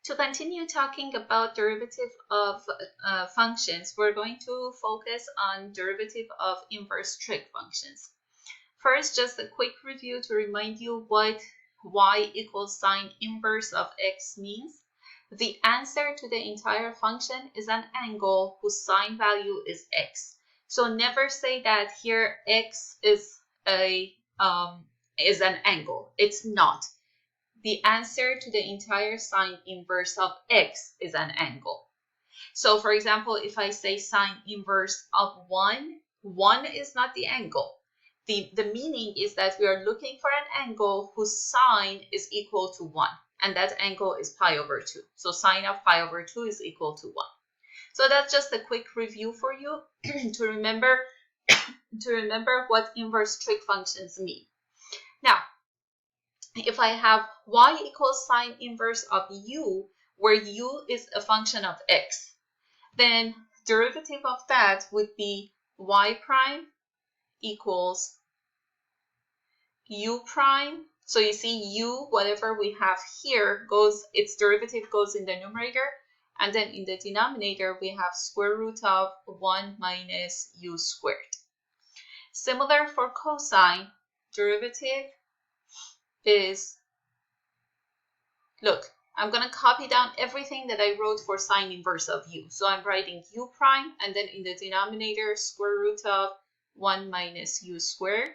To continue talking about derivative of functions, we're going to focus on derivative of inverse trig functions. First, just a quick review to remind you what y equals sine inverse of x means. The answer to the entire function is an angle whose sine value is x. So never say that here x is an angle. It's not. The answer to the entire sine inverse of x is an angle. So for example, if I say sine inverse of 1, 1 is not the angle. The meaning is that we are looking for an angle whose sine is equal to 1, and that angle is pi over 2. So sine of pi over 2 is equal to 1. So that's just a quick review for you to remember what inverse trig functions mean. Now, if I have y equals sine inverse of u, where u is a function of x, then derivative of that would be y prime equals u prime. So you see u, whatever we have here, its derivative goes in the numerator, and then in the denominator we have square root of 1 minus u squared. Similar for cosine, derivative is, look, I'm going to copy down everything that I wrote for sine inverse of u. So I'm writing u prime, and then in the denominator, square root of 1 minus u squared.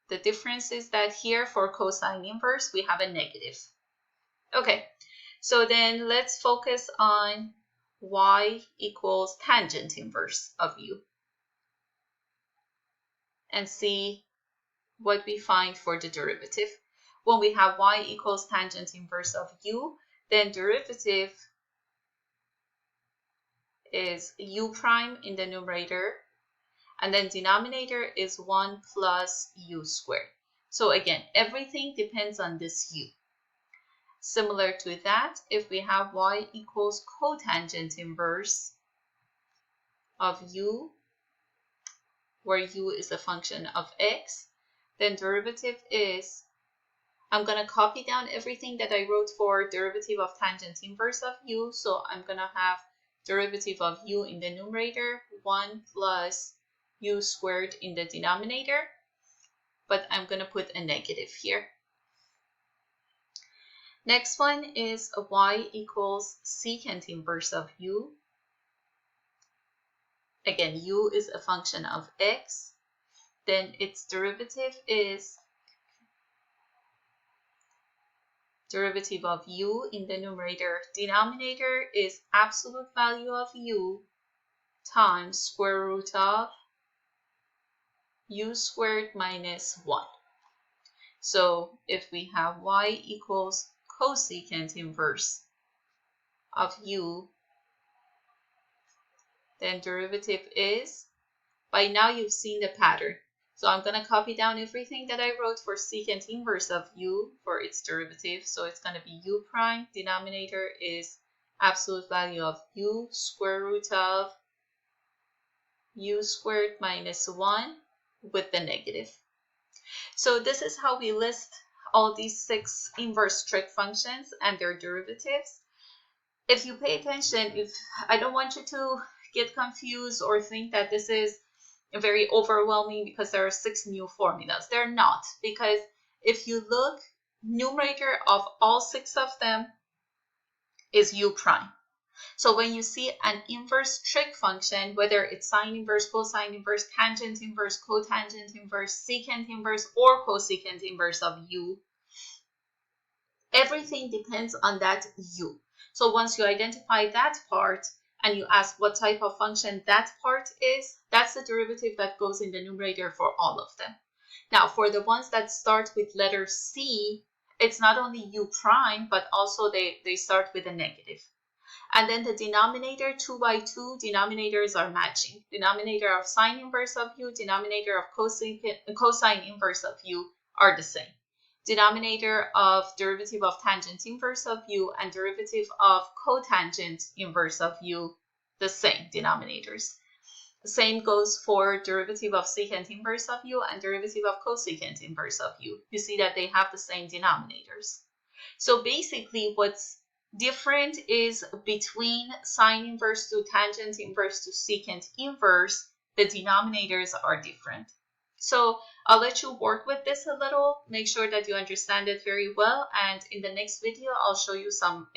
The difference is that here for cosine inverse, we have a negative. Okay, so then let's focus on y equals tangent inverse of u and see what we find for the derivative. When we have y equals tangent inverse of u, then derivative is u prime in the numerator, and then denominator is 1 plus u squared. So again, everything depends on this u. Similar to that, if we have y equals cotangent inverse of u, where u is a function of x, then derivative is, I'm going to copy down everything that I wrote for derivative of tangent inverse of u. So I'm going to have derivative of u in the numerator, 1 plus u squared in the denominator, but I'm going to put a negative here. Next one is y equals secant inverse of u. Again, u is a function of x. Then its derivative is derivative of u in the numerator. Denominator is absolute value of u times square root of u squared minus 1. So if we have y equals cosecant inverse of u, then derivative is, by now you've seen the pattern. So I'm going to copy down everything that I wrote for secant inverse of u for its derivative. So it's going to be u prime. Denominator is absolute value of u, square root of u squared minus 1 with the negative. So this is how we list all these 6 inverse trig functions and their derivatives. If you pay attention, I don't want you to get confused or think that this is very overwhelming because there are 6 new formulas. They're not, because if you look, numerator of all 6 of them is u prime. So when you see an inverse trig function, whether it's sine inverse, cosine inverse, tangent inverse, cotangent inverse, secant inverse, or cosecant inverse of u, everything depends on that u. So once you identify that part, and you ask what type of function that part is, that's the derivative that goes in the numerator for all of them. Now, for the ones that start with letter C, it's not only u prime, but also they start with a negative. And then the denominator, 2 by 2, denominators are matching. Denominator of sine inverse of u, denominator of cosine inverse of u are the same. Denominator of derivative of tangent inverse of u and derivative of cotangent inverse of u, the same denominators. The same goes for derivative of secant inverse of u and derivative of cosecant inverse of u. You see that they have the same denominators. So basically what's different is between sine inverse to tangent inverse to secant inverse, the denominators are different. So I'll let you work with this a little, make sure that you understand it very well, and in the next video I'll show you some